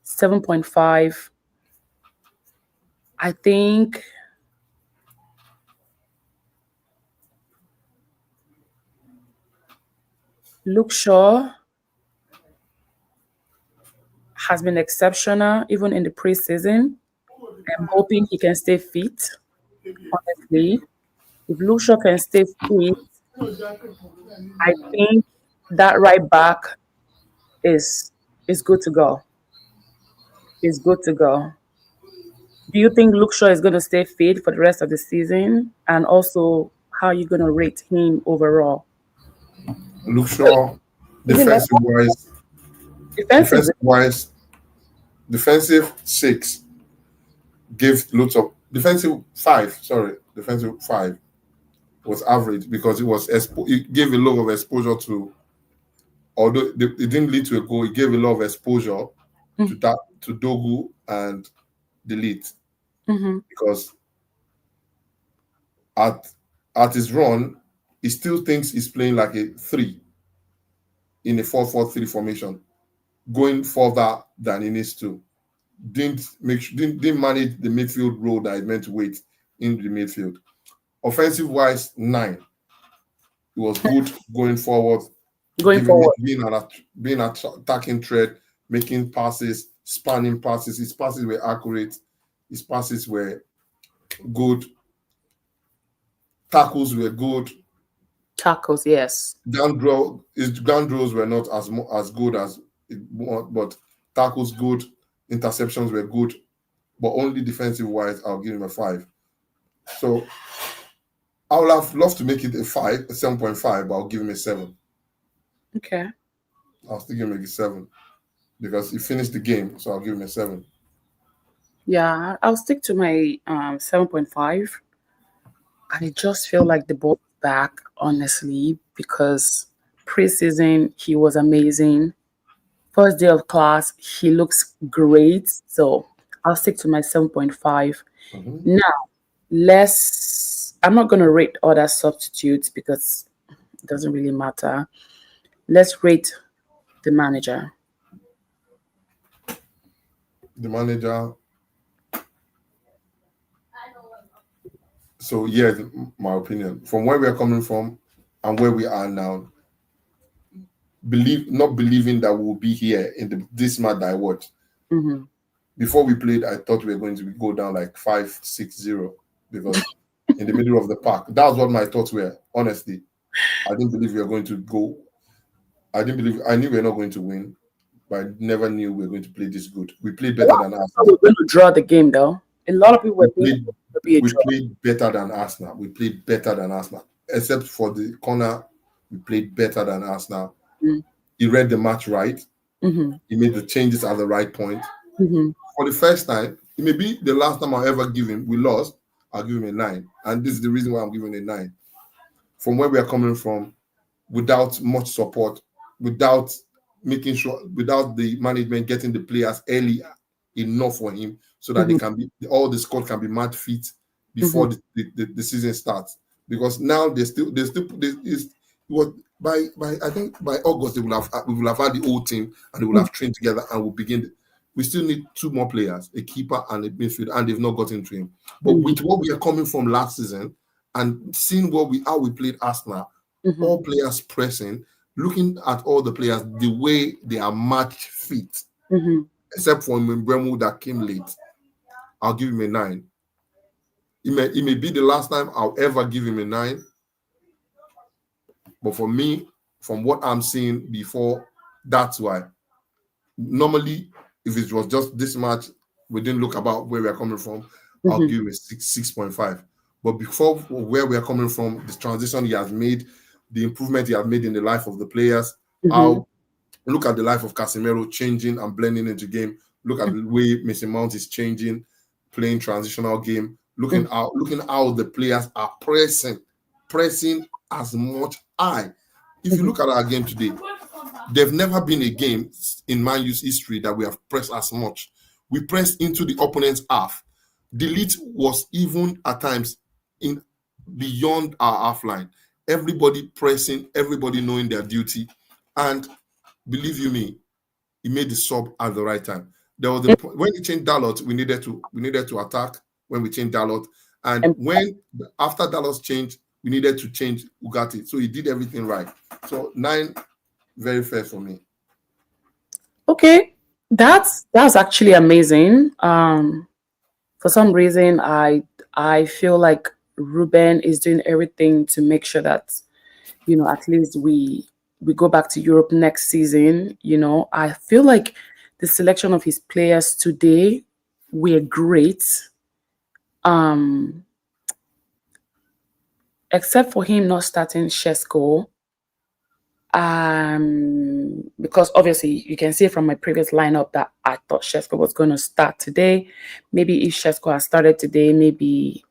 7.5. I think Luke Shaw has been exceptional even in the preseason. I'm hoping he can stay fit, honestly. If Luke Shaw can stay fit, I think that right back is is good to go. Is good to go. Do you think Luke Shaw is going to stay fit for the rest of the season? And also, how are you going to rate him overall?
Luke Shaw,
Is it left
defensive wise,
defensive?
defensive wise, defensive 6. Give lots of defensive 5. Sorry, defensive 5 was average because it gave a lot of exposure to. Although it didn't lead to a goal, it gave a lot of exposure to that to Dogu and Delete
Mm-hmm.
because at his run, he still thinks he's playing like a 3 in a 4-4-3 formation, going further than he needs to. Didn't manage the midfield role that he meant to wait in the midfield. Offensive wise, 9. He was good going forward,
Going forward.
being an attacking threat, making passes, spanning passes. His passes were accurate. His passes were good. Tackles were good.
Tackles, yes.
His ground draws were not as good as but tackles good. Interceptions were good, but only defensive wise, I'll give him a 5. So I would have loved to make it a 7.5, but I'll give him a 7.
Okay.
I'll still give him a 7 because he finished the game, so I'll give him a 7.
Yeah, I'll stick to my 7.5. I just feel like the ball is back, honestly, because preseason he was amazing. First day of class, he looks great. So I'll stick to my 7.5.
Mhm.
Now, I'm not going to rate other substitutes because it doesn't really matter. Let's rate the manager.
The manager. So yeah, my opinion from where we are coming from and where we are now. Not believing that we'll be here in this match that I watched.
Mm-hmm.
Before we played, I thought we were going to go down like 5-6-0 because in the middle of the park. That was what my thoughts were. Honestly, I didn't believe we were going to go. I knew we were not going to win, but I never knew we were going to play this good. We played better than
We're
Arsenal.
going to draw the game, though. A lot of people were thinking it would be a
We
draw.
played better than Arsenal. We played better than Arsenal, except for the corner. We played better than Arsenal.
Mm.
He read the match right.
Mm-hmm.
He made the changes at the right point.
Mm-hmm.
For the first time, it may be the last time I'll ever give him. We lost. I'll give him a 9, and this is the reason why I'm giving a 9. From where we are coming from, without much support, without without the management getting the players early enough for him, so that all the squad can be match fit before the season starts. Because now by I think by August we will have had the whole team and they will have trained together and we'll begin. We still need 2 more players, a keeper and a midfield, and they've not gotten to him. But with what we are coming from last season and seeing how we played Arsenal, all players pressing, looking at all the players, the way they are match fit, except for Mbeumo that came late, I'll give him a 9. It may be the last time I'll ever give him a 9. But for me, from what I'm seeing before, that's why. Normally, if it was just this match, we didn't look about where we are coming from, I'll give him a 6.5. But before where we are coming from, the transition he has made, the improvement he has made in the life of the players, how look at the life of Casemiro changing and blending into game. Look at the way Mason Mount is changing, playing transitional game. looking how the players are pressing as much high. If you look at our game today, there's never been a game in Man U's history that we have pressed as much. We pressed into the opponent's half. The lead was even at times in beyond our half line. Everybody pressing, everybody knowing their duty, and believe you me, he made the sub at the right time. There was the when we changed Dalot, we needed to attack. When we changed Dalot, and when after Dalot's change, we needed to change Ugarte. So he did everything right. So 9, very fair for me.
Okay, that's actually amazing. For some reason, I feel like Ruben is doing everything to make sure that, you know, at least we go back to Europe next season. You know, I feel like the selection of his players today were great. Except for him not starting Shesko. Because obviously you can see from my previous lineup that I thought Shesko was going to start today. Maybe if Shesko had started today, maybe,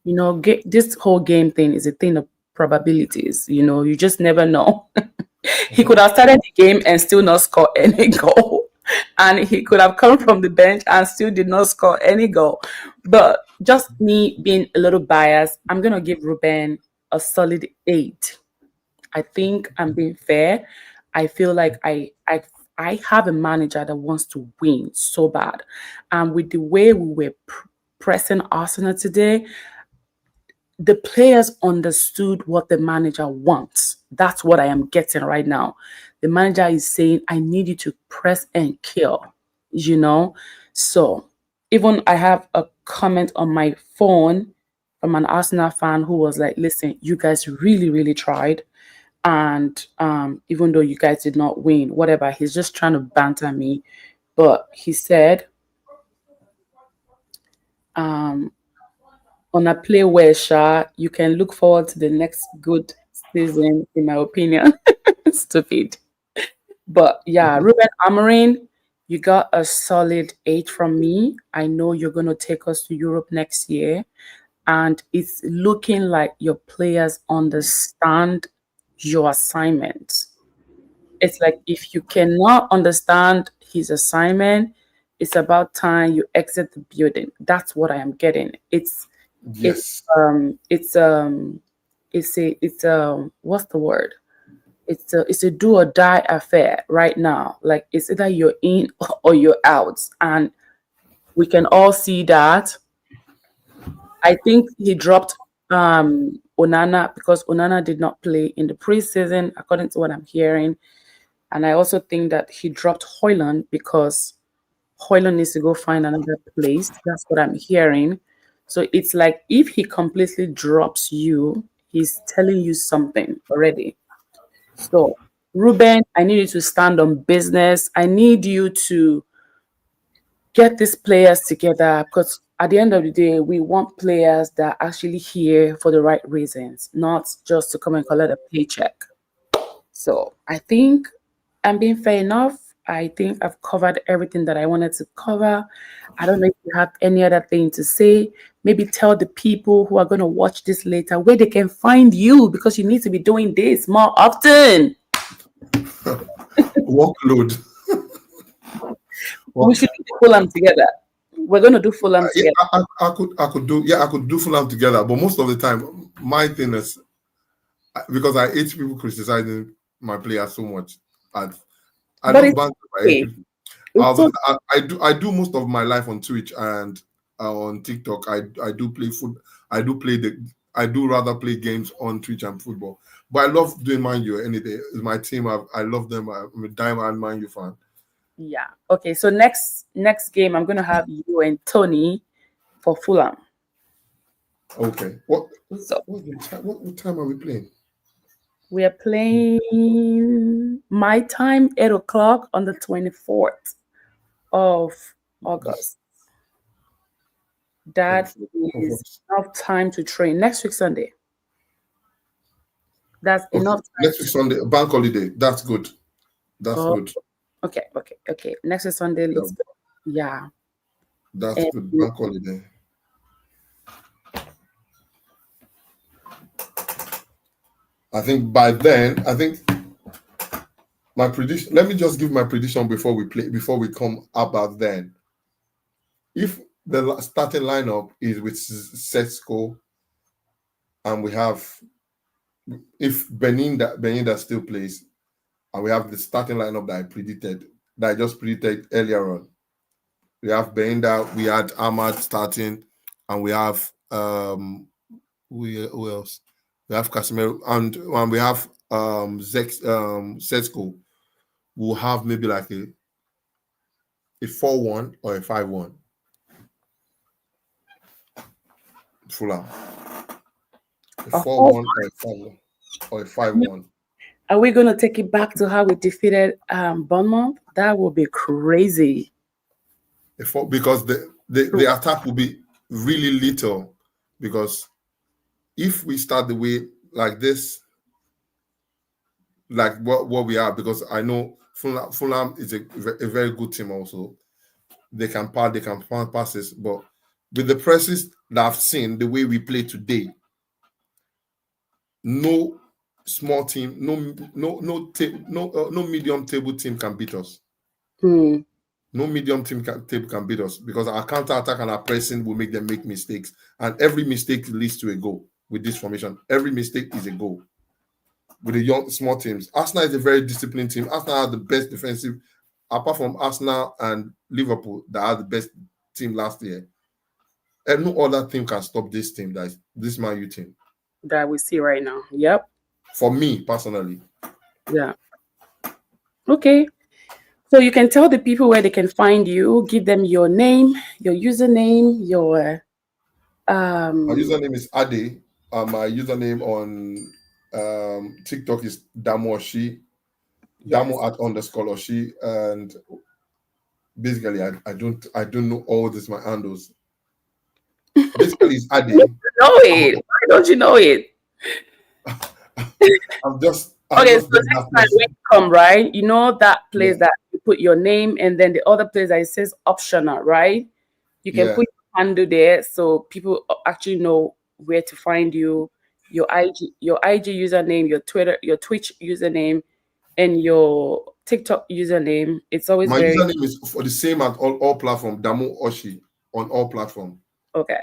you know, this whole game thing is a thing of probabilities. You know, you just never know. He could have started the game and still not score any goal. And he could have come from the bench and still did not score any goal. But just me being a little biased, I'm going to give Ruben a solid 8. I think I'm being fair. I feel like I have a manager that wants to win so bad. And with the way we were pressing Arsenal today, the players understood what the manager wants. That's what I am getting right now. The manager is saying, I need you to press and kill, you know? So even I have a comment on my phone from an Arsenal fan who was like, listen, you guys really, really tried. And even though you guys did not win, whatever, he's just trying to banter me. But he said, on a play where you can look forward to the next good season, in my opinion. Stupid. But yeah, Ruben Amorim, you got a solid 8 from me. I know you're going to take us to Europe next year. And it's looking like your players understand your assignment. It's like if you cannot understand his assignment, it's about time you exit the building. That's what I am getting. It's what's the word? It's a do or die affair right now. Like it's either you're in or you're out, and we can all see that. I think he dropped Onana because Onana did not play in the preseason, according to what I'm hearing. And I also think that he dropped Højlund because Højlund needs to go find another place. That's what I'm hearing. So it's like if he completely drops you, he's telling you something already. So, Ruben, I need you to stand on business. I need you to get these players together because at the end of the day, we want players that are actually here for the right reasons, not just to come and collect a paycheck. So I think I'm being fair enough. I think I've covered everything that I wanted to cover. I don't know if you have any other thing to say. Maybe tell the people who are going to watch this later where they can find you because you need to be doing this more often.
Workload.
We should do Fulham together. We're going to do Fulham together.
I could do Fulham together, but most of the time, my thing is because I hate people criticizing my players so much. I don't banter my I do most of my life on Twitch and on TikTok. I do rather play games on Twitch and football. But I love doing Man U any day. It's my team. I love them. I'm a diehard Man U fan.
Yeah. Okay. So next game, I'm gonna have you and Tony for Fulham.
Okay. What time are we playing?
We are playing my time, 8 o'clock on the 24th of August. That is enough time to train. Next week, Sunday. That's enough time.
Next week, Sunday, bank holiday. That's good. That's good.
Okay. Next week, Sunday, let's go. Yeah.
That's good. Bank holiday. I think by then, I think my prediction. Let me just give my prediction before we come about then. If the starting lineup is with Setsko, and we have, if Beninda still plays, and we have the starting lineup that I just predicted earlier on. We have Beninda, we had Ahmad starting, and we have who else? We have Casemiro, and we have Setsko. We'll have maybe like a 4-1 or a 5-1. Fulham. A 4-1 or a 5-1 or a 5-1.
Are we going to take it back to how we defeated Bournemouth? That would be crazy.
Because the attack will be really little. Because if we start the way like this, like what we are, because I know Fulham is a very good team also. They can find passes, but with the presses that I've seen, the way we play today, no small team, no medium table team can beat us. No medium table can beat us, because our counter attack and our pressing will make them make mistakes, and every mistake leads to a goal. With this formation, every mistake is a goal. With the small teams, Arsenal is a very disciplined team. Arsenal are the best defensive, apart from Arsenal and Liverpool, that are the best team last year. And no other team can stop this team. That is this Man U team
that we see right now. Yep.
For me personally.
Yeah. Okay. So you can tell the people where they can find you. Give them your name, your username, your
My username is Ade. My username on TikTok is Damoshi. Damo @_Oshi, and basically I don't know all this my handles. Basically it's Ade.
You know it. Why don't you know it?
I'm just
okay, so next time when you come, right? You know that place that you put your name, and then the other place that it says optional, right? You can put your handle there, so people actually know where to find you. Your IG username, your Twitter, your Twitch username, and your TikTok username. It's always
my username is for the same at all platforms. Damo Oshi on all platforms.
Okay.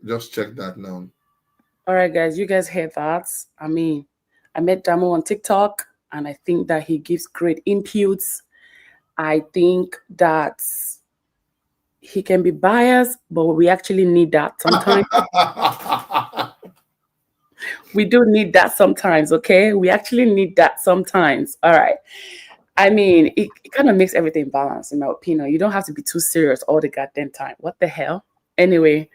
Just check that now.
All right, guys. You guys heard that? I mean, I met Damo on TikTok, and I think that he gives great inputs. I think that he can be biased, but we actually need that sometimes. We do need that sometimes, okay? We actually need that sometimes. All right. I mean, it kind of makes everything balanced, in my opinion. You don't have to be too serious all the goddamn time. What the hell? Anyway,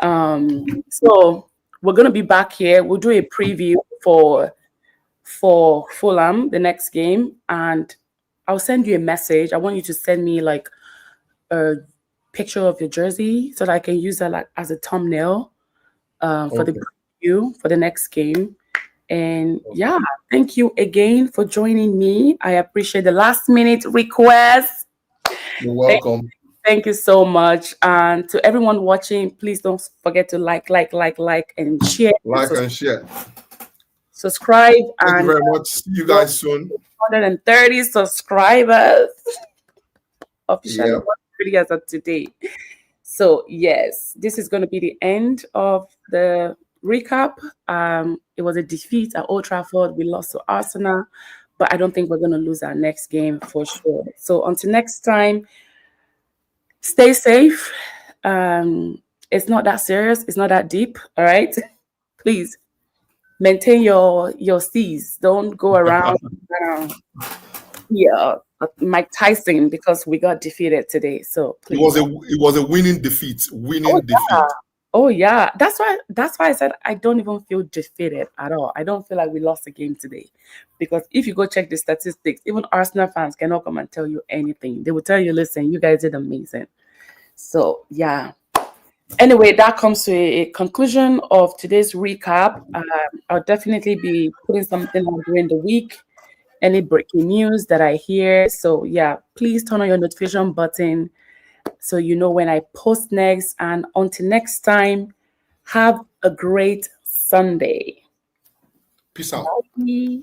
so we're gonna be back here. We'll do a preview for Fulham, the next game, and I'll send you a message. I want you to send me like a picture of your jersey so that I can use that like as a thumbnail for the preview for the next game. And yeah, thank you again for joining me. I appreciate the last minute request.
You're welcome.
Thank you so much. And to everyone watching, please don't forget to like, and share.
And share.
Subscribe.
Thank you very much. See you guys soon.
130 subscribers. Officially 130 as of today. So yes, this is going to be the end of the recap. It was a defeat at Old Trafford. We lost to Arsenal, but I don't think we're going to lose our next game for sure. So until next time, stay safe. It's not that serious. It's not that deep. All right. Please maintain your C's. Don't go around. Mike Tyson, because we got defeated today. So please.
It was a winning defeat.
Oh yeah. That's why I said I don't even feel defeated at all. I don't feel like we lost a game today. Because if you go check the statistics, even Arsenal fans cannot come and tell you anything. They will tell you, listen, you guys did amazing. So yeah. Anyway, that comes to a conclusion of today's recap. I'll definitely be putting something on during the week. Any breaking news that I hear. So yeah, please turn on your notification button so you know when I post next. And until next time, have a great Sunday.
Peace out.
Bye.